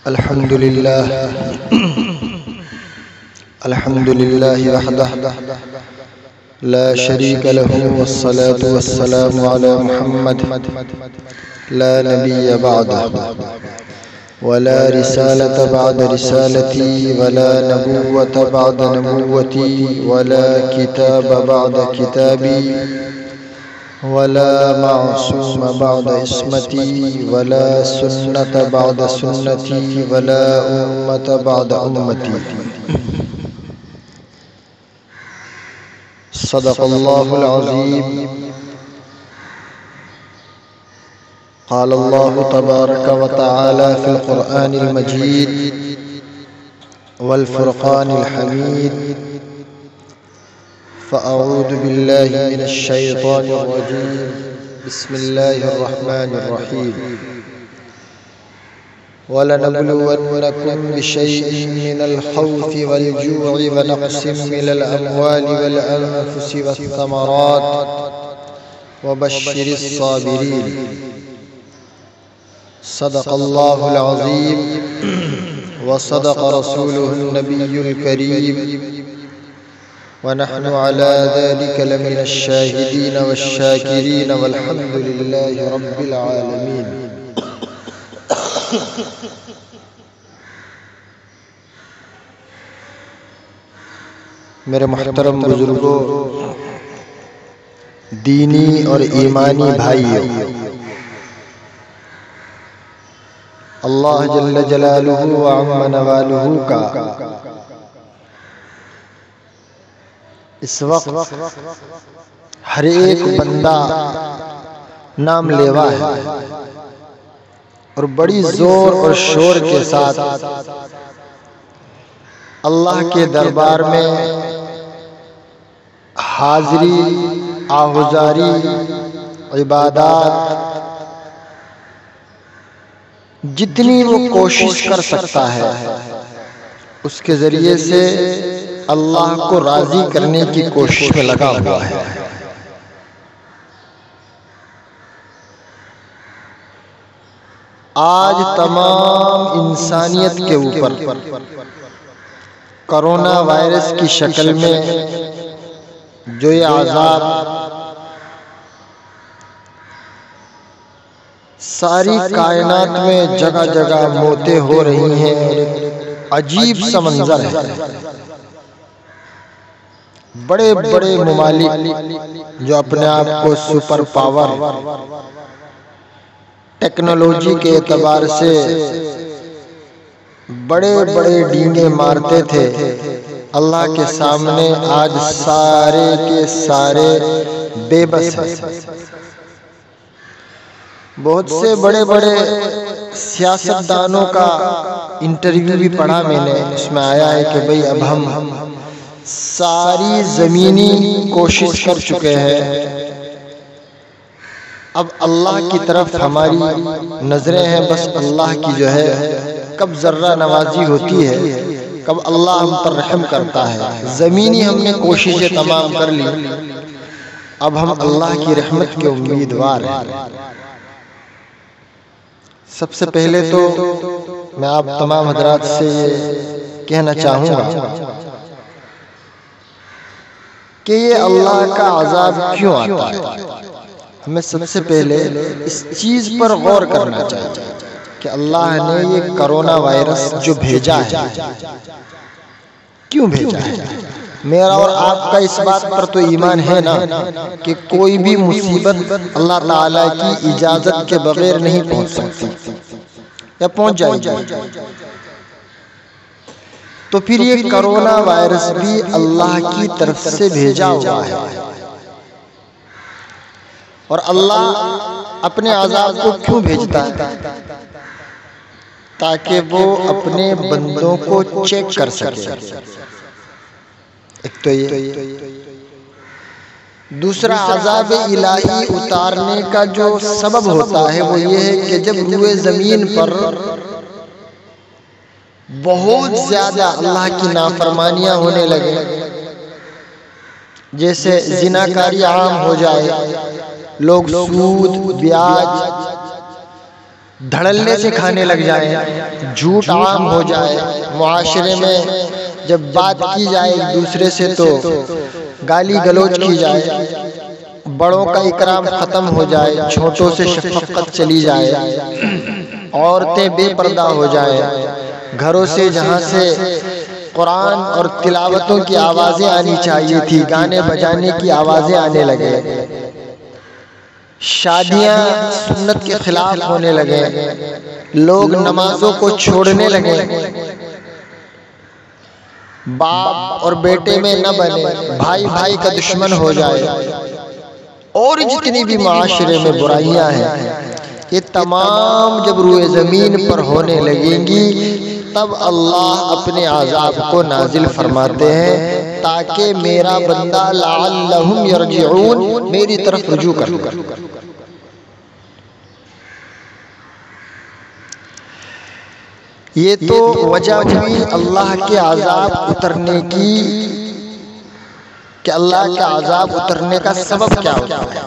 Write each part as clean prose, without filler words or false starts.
अल्हम्दुलिल्लाह अल्हम्दुलिल्लाहि वहदह ला शरीक लहू वस्सलातु वस्सलामु अला मुहम्मद ला नबिय्य बअदह वला रिसालत बअद रिसालती वला नबुव्वत बअद नबुव्वती वला किताब बअद किताबी वला मासूम बअद इस्मती वला सुन्नत बअद सुन्नती वला उम्मत बअद उम्मती। सदक़ल्लाहुल अज़ीम। क़ालल्लाहु तबारक व तआला फ़िल क़ुरआनिल मजीद वल फ़ुरक़ानिल हमीद। फ़अऊज़ु बिल्लाहि मिनश शैतानिर रजीम। बिस्मिल्लाहिर रहमानिर रहीम। वलनब्लुवन्नकुम बिशैइन मिनल खौफ़ि वल जू'i व नक़्सिम मिनल अम्वालि वल अनफ़ुसि वस्समरात वबश्शिरिस साबिरीन। सदक़ल्लाहुल अज़ीम व सदक़ रसूलुहुन नबियुल करीम व नहनु अला ज़ालिका लमिनश शाहिदीन वश्शाकिरीन वल्हम्दुलिल्लाहि रब्बिल आलमीन। मेरे मुहतरम बुजुर्गों, दीनी और ईमानी भाइयों, अल्लाह जल्ल जलालुहु व अम्मा नवालुहु का इस वक्त हर एक बंदा नाम लेवा है और बड़ी जोर और शोर के साथ अल्लाह के दरबार में हाजिरी, आहुजारी, इबादत जितनी वो कोशिश कर सकता है उसके जरिए से अल्लाह को राजी करने की कोशिश में लगा हुआ है। आज तमाम इंसानियत के ऊपर कोरोना वायरस की शक्ल में जो ये आज़ाब सारी कायनात में जगह जगह मौतें हो रही हैं, अजीब सा मंजर है। बड़े बड़े मुमालिक जो अपने आप को सुपर पावर टेक्नोलॉजी के एतबार से बड़े बड़े डींगे मारते थे, अल्लाह के सामने आज सारे के सारे बेबस हैं। बहुत से बड़े बड़े सियासतदानों का इंटरव्यू भी पढ़ा मैंने, उसमें आया है कि भाई अब हम सारी ज़मीनी कोशिश कर चुके हैं, अब अल्लाह की तरफ हमारी नजरें हैं, बस अल्लाह की जो है कब जर्रा नवाजी होती है, कब अल्लाह हम पर रहम करता है। ज़मीनी हमने कोशिशें तमाम कर ली, अब हम अल्लाह की रहमत के उम्मीदवार हैं। सबसे पहले तो मैं आप तमाम हजरात से ये कहना चाहूँगा कि ये अल्लाह का अज़ाब क्यों आता है। हमें सबसे पहले इस चीज़ पर गौर करना चाहिए कि अल्लाह ने ये कोरोना वायरस जो भेजा है क्यों भेजा है। मेरा और आपका इस बात पर तो ईमान है ना कि कोई भी मुसीबत अल्लाह ताला की इजाज़त के बगैर नहीं पहुंच सकती या पहुंच जाएगी। तो फिर ये कोरोना वायरस भी अल्लाह की तरफ से भेजा हुआ है और अल्लाह अपने अज़ाब को क्यों भेजता है? ताकि वो अपने बंदों को चेक कर सके। एक तो ये, दूसरा अज़ाब इलाही उतारने का जो सबब होता है वो ये है कि जब रूए ज़मीन पर बहुत ज्यादा अल्लाह की नाफरमानियां होने लगे, जैसे जिनाकारी आम हो जाए, लोग सूद, ब्याज धड़ल्ले से खाने लग जाए, झूठ आम हो जाए, मुआशरे में जब बात की जाए एक दूसरे से तो गाली गलौज की जाए, बड़ों का इकराम खत्म हो जाए, छोटों से शफकत चली जाए, औरतें बेपर्दा हो जाए, घरों से जहाँ से कुरान और तिलावतों की आवाज़ें आनी चाहिए थी, गाने बजाने की आवाज़ें आने लगे, शादियां सुन्नत के खिलाफ होने लगे, लोग नमाजों को छोड़ने लगे, बाप और बेटे में न बने, भाई भाई का दुश्मन हो जाए, और जितनी भी माशरे में बुराइयां हैं ये तमाम जब रूए ज़मीन पर होने लगेंगी तब अल्लाह अपने आज़ाब को नाजिल फरमाते हैं ताकि मेरा बंदा लअल्लहुम यरजिऊन मेरी तरफ रुजू कर। ये तो वजह हुई अल्लाह के आज़ाब उतरने की कि अल्लाह के आज़ाब उतरने का सबब क्या होता है।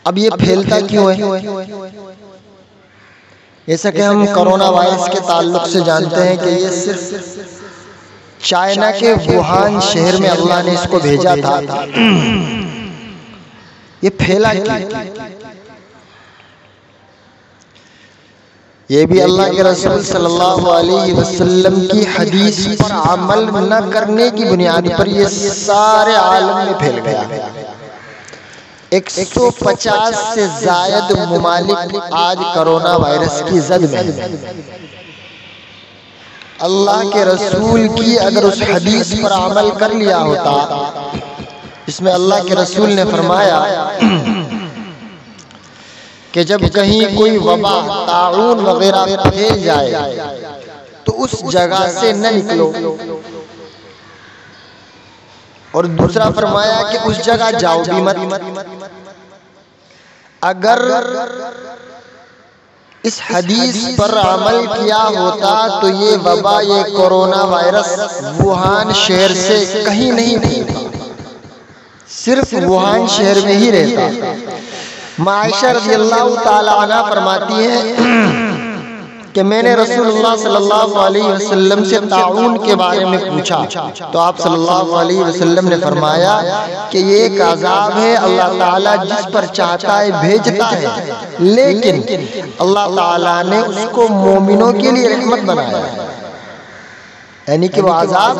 अब ये फैलता क्यों है? जैसा कि हम कोरोना वायरस के ताल्लुक से जानते हैं कि ये सिर्फ चाइना के वुहान शहर में अल्लाह ने इसको भेजा था। ये फैला क्यों? ये भी अल्लाह के रसूल सल्लल्लाहु अलैहि वसल्लम की हदीस पर अमल न करने की बुनियाद पर ये सारे आलम में फैल गया। 150 से ज़ायद मुमालिक आज कोरोना वायरस की जद में। अल्लाह के रसूल की अगर उस हदीस पर अमल कर लिया होता जिसमें अल्लाह के रसूल ने फरमाया कि जब कहीं कोई वबा ताउन वगैरह फैल जाए तो उस जगह से न निकलो, और दूसरा फरमाया कि उस जगह जाओ भी मत। अगर इस हदीस पर अमल किया होता तो ये वबा, ये कोरोना वायरस वुहान शहर से कहीं नहीं फैलता, सिर्फ वुहान शहर में ही रहता। मायशा रज़ियल्लाहु ताला अन्हा फरमाती है कि मैंने रसूलुल्लाह सल्लल्लाहु अलैहि वसल्लम से ताउन के बारे में पूछा तो आप सल्लल्लाहु अलैहि वसल्लम ने फरमाया कि ये एक अज़ाब है, अल्लाह ताला जिस पर चाहता है भेजता है, लेकिन अल्लाह ताला ने उसको मोमिनों के लिए रहमत बनाया, यानी कि वो अज़ाब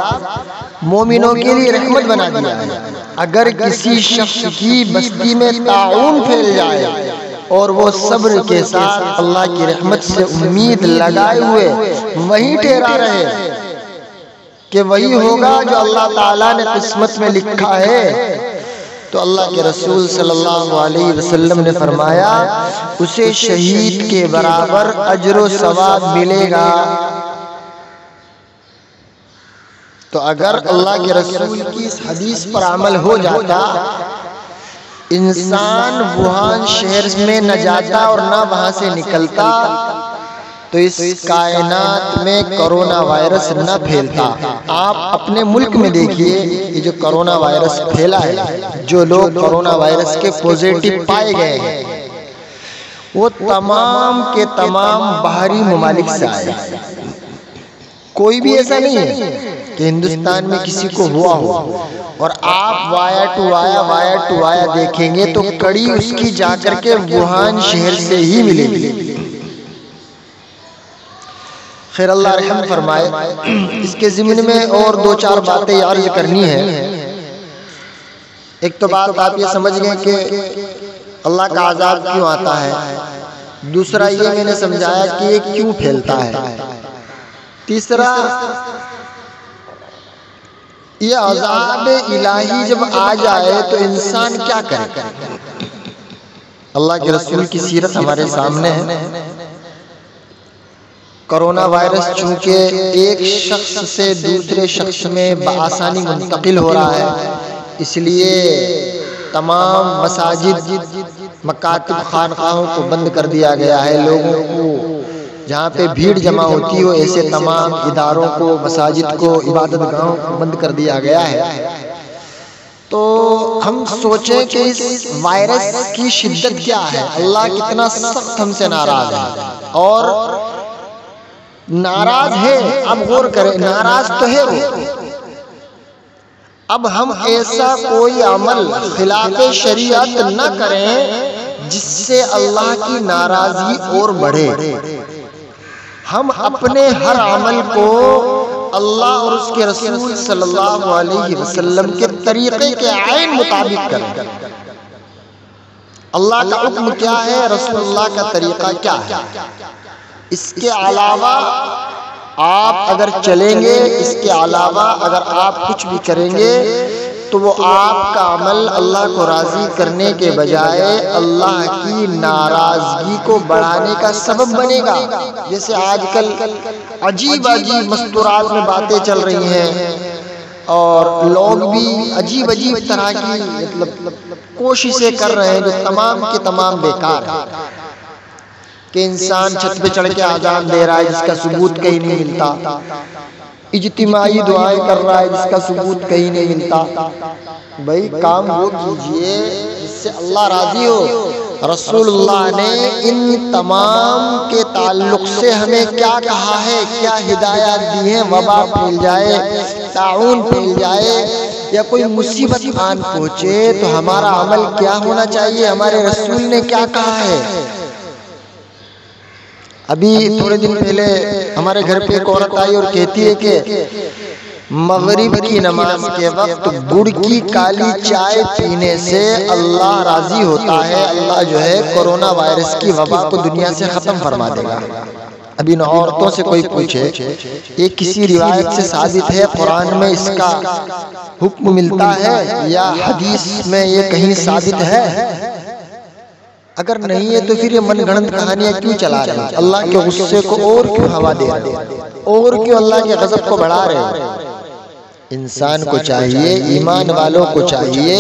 मोमिनों के लिए रहमत बना दिया है। अगर किसी शख्स की बस्ती में ताउन फैल जाए और वो सब्र के साथ अल्लाह की रहमत से उम्मीद लगाए हुए वही ठहरा रहे कि वही होगा जो अल्लाह ताला ने किस्मत में लिखा है, तो अल्लाह के रसूल सल्लल्लाहु अलैहि वसल्लम ने फरमाया उसे शहीद के बराबर अजर व सवाब मिलेगा। तो अगर अल्लाह के रसूल की इस हदीस पर अमल हो जाता, इंसान वुहान शहर में न जाता और न वहां से निकलता, तो इस कायनात में कोरोना वायरस न फैलता। आप अपने मुल्क में देखिए ये जो कोरोना वायरस फैला है, जो लोग कोरोना वायरस के पॉजिटिव पाए गए हैं वो तमाम के तमाम बाहरी ममालिक से आए। कोई भी ऐसा नहीं है कि हिंदुस्तान में किसी को हुआ हो, और आप वाया टू वाया देखेंगे तो कड़ी उसकी जाकर के वुहान शहर से ही मिलेगी। खैर अल्लाह रहम फरमाए। इसके ज़िम्न में और दो चार बातें अर्ज करनी है। एक तो बात आप ये समझ गए कि अल्लाह का अज़ाब क्यों आता है, दूसरा ये मैंने समझाया कि ये क्यों फैलता है, तीसरा ये अज़ाब इलाही जब आ जाए तो इंसान क्या करे। अल्लाह के रसूल की सीरत हमारे सामने है। कोरोना वायरस चूंकि एक शख्स से दूसरे शख्स में बआसानी मुंतकिल हो रहा है, इसलिए तमाम मसाजिद, मकातिब, खानकाहों को बंद कर दिया गया है। लोगों को जहाँ पे भीड़ जमा होती हो ऐसे तमाम इदारों को, मसाजिद को, इबादत गाहों को बंद कर दिया गया है। तो हम सोचें कि इस वायरस की शिद्दत क्या है, अल्लाह कितना सख्त हमसे नाराज है। और नाराज है, अब गौर करें, नाराज तो है वो। अब हम ऐसा कोई अमल खिलाफे शरीयत न करें जिससे अल्लाह की नाराजगी और बढ़े। हम अपने हर अमल को अल्लाह और उसके रसूल सल्लल्लाहु अलैहि वसल्लम के तरीके के आइन मुताबिक करें। अल्लाह का हुक्म क्या है, रसूलुल्लाह का तरीका क्या है, इसके अलावा आप अगर चलेंगे, इसके अलावा अगर आप कुछ भी करेंगे तो वो आपका अमल अल्लाह को राजी करने के बजाय अल्लाह की नाराजगी को बढ़ाने का सबब बनेगा। जैसे आजकल अजीब अजीब मस्तूरात में बातें चल रही हैं और लोग भी अजीब अजीब तरह की मतलब कोशिशें कर रहे हैं जो तमाम के तमाम बेकार है। कि इंसान छत पे चढ़ के आजान दे रहा है जिसका सबूत कहीं नहीं मिलता, इज्तिमाई दुआएं कर रहा है जिसका सबूत कहीं नहीं मिलता। भाई काम वो कीजिए जिससे अल्लाह राजी हो। रसूलुल्लाह ने इन तमाम के ताल्लुक से हमें क्या कहा है, क्या हिदायत दी है। वबा फैल जाए, ताउन फैल जाए या कोई मुसीबत आन पहुंचे तो हमारा अमल क्या होना चाहिए, हमारे रसूल ने क्या कहा है। अभी थोड़े दिन पहले हमारे घर पे एक औरत आई और कहती है कि मगरिब की नमाज के वक्त गुड़ की काली चाय पीने से अल्लाह राजी होता है, अल्लाह जो है कोरोना वायरस की वबा को दुनिया से खत्म फरमा देगा। अब इन औरतों से कोई पूछे ये किसी रिवायत से साबित है, कुरान में इसका हुक्म मिलता है या हदीस में ये कहीं साबित है? अगर नहीं है तो फिर ये मनगढ़ंत कहानियां क्यों चला रहे हैं? अल्लाह के गुस्से को और क्यों हवा दे रहे हैं, और क्यों अल्लाह के गजब को बढ़ा रहे हैं? इंसान को चाहिए, ईमान वालों को चाहिए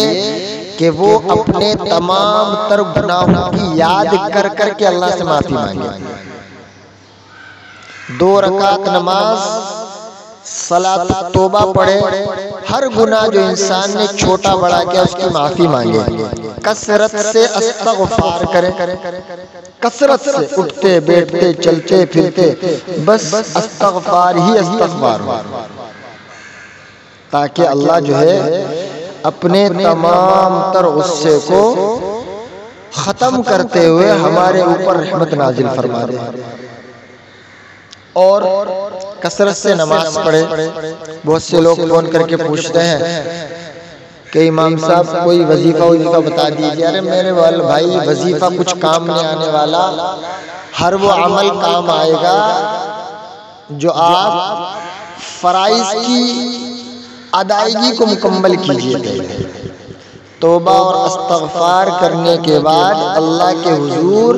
कि वो अपने तमाम तर गुनाहों की याद कर कर के अल्लाह से माफी मांगे। 2 रकात नमाज, सलात तौबा पढ़े, हर गुनाह जो इंसान ने छोटा बड़ा किया उसकी माफी मांगे, कसरत से इस्तग़फ़ार करें, कसरत से उठते बैठते चलते फिरते बस इस्तग़फ़ार ही इस्तग़फ़ार हो, ताकि अल्लाह जो है अपने तमाम तर गुस्से को खत्म करते हुए हमारे ऊपर रहमत नाजिल फरमा दे। और कसरत से नमाज पढ़े। बहुत से लोग फोन करके पूछते हैं कि इमाम साहब कोई वजीफा बता दीजिए। अरे मेरे वाले भाई, वजीफा कुछ काम नहीं आने वाला, हर वो अमल काम आएगा जो आप फराइज की अदायगी को मुकम्मल कीजिए। तौबा और इस्तग़फ़ार करने के बाद अल्लाह के हुजूर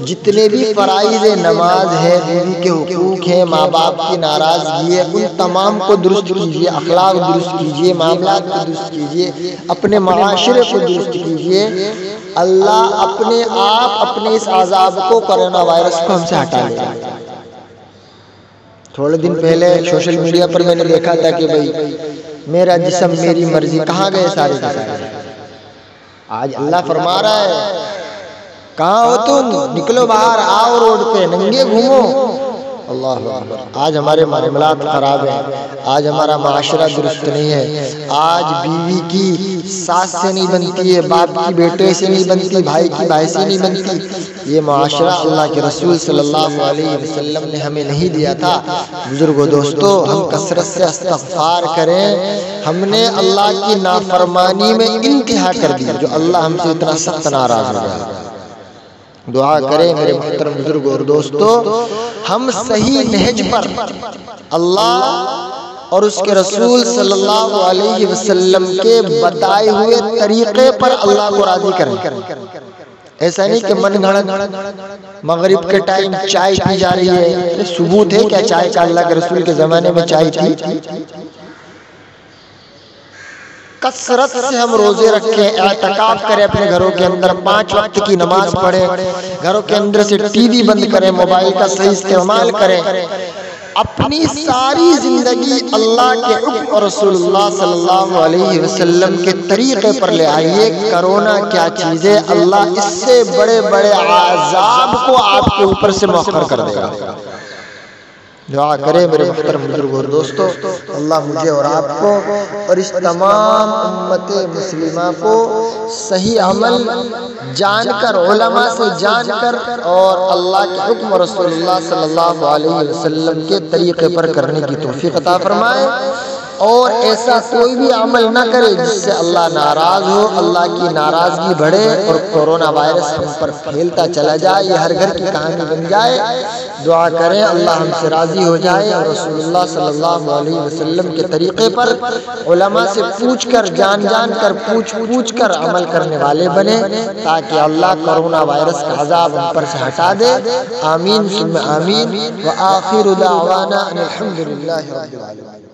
जितने भी फराइज़ नमाज है, बीवी के हुकूक है, माँ बाप की नाराज़गी है, उन तमाम को दुरुस्त कीजिए, अखलाक दुरुस्त कीजिए, मामलात को दुरुस्त कीजिए, अपने माशरे को दुरुस्त कीजिए। अल्लाह अपने आप अपने इस अज़ाब को, कोरोना वायरस को हमसे हटा लेगा। थोड़े दिन पहले सोशल मीडिया पर मैंने देखा था कि भाई मेरा जिस्म मेरी मर्जी, कहाँ गए सारे के सारे? आज अल्लाह फरमा रहा है, कहाँ हो तुम, निकलो बाहर, आओ रोड पे, नंगे घूमो। अल्लाह अकबर। आज हमारे मामलात खराब हैं, आज हमारा माशरा दुरुस्त नहीं है। आज बीवी की सास से नहीं बनती है, बाप की बेटे से नहीं बनती, भाई की भाई से नहीं बनती। ये माशरा अल्लाह के रसूल सल्लल्लाहु अलैहि वसल्लम ने हमें नहीं दिया था। बुजुर्गों, दोस्तों, हम कसरत से इस्तग़फ़ार करें। हमने अल्लाह की नाफरमानी में इंतहा कर दी, जो अल्लाह हमसे इतना सख्त नाराज हो गया। दुआ करें मेरे मोहतरम बुजुर्गों और दोस्तों, हम सही नहज पर अल्लाह और उसके रसूल सल्लल्लाहु अलैहि वसल्लम के बताए हुए तरीके पर अल्लाह को राजी करें। ऐसा नहीं कि मनगढ़ंत मगरिब के टाइम चाय पी जा रही है। सबूत है क्या चाय का? अल्लाह के रसूल के जमाने में चाय थी। कसरत से हम रोजे रखें, एतकाफ करें अपने घरों के अंदर, 5 वक्त की नमाज पढ़ें, घरों के अंदर से टीवी बंद करें, मोबाइल का सही इस्तेमाल करें, अपनी सारी जिंदगी अल्लाह के हुक्म और रसूलुल्लाह सल्लल्लाहु अलैहि वसल्लम के तरीके पर ले आइए। कोरोना क्या चीज़ है, अल्लाह इससे बड़े बड़े आज़ाब को आपके ऊपर से मौखर कर देगा। दुआ करें मेरे मुहतरम बुजुर्ग और दोस्तों, अल्लाह मुझे और आपको और इस तमाम उम्मत मुस्लिमा को सही अमल जानकर, उलमा से जानकर और अल्लाह के हुक्म रसूलुल्लाह सल्लल्लाहु अलैहि वसल्लम के तरीके पर करने की तौफीक अता फरमाए और ऐसा कोई भी अमल न करे जिससे अल्लाह नाराज हो, अल्लाह की नाराजगी बढ़े और कोरोना वायरस हम पर फैलता चला जाए, ये हर घर की कहानी बन जाए। दुआ करें अल्लाह हमसे राजी हो जाए और रसूलुल्लाह सल्लल्लाहु अलैहि वसल्लम के तरीके पर उलमा से पूछ कर, जान कर, पूछ कर अमल करने वाले बने, ताकि अल्लाह कोरोना वायरस का अज़ाब हम पर से हटा दे। आमीन सुम्मा आमीन। व आखिरु दावाना अनिल हम्दुलिल्लाहि रब्बिल आलमीन।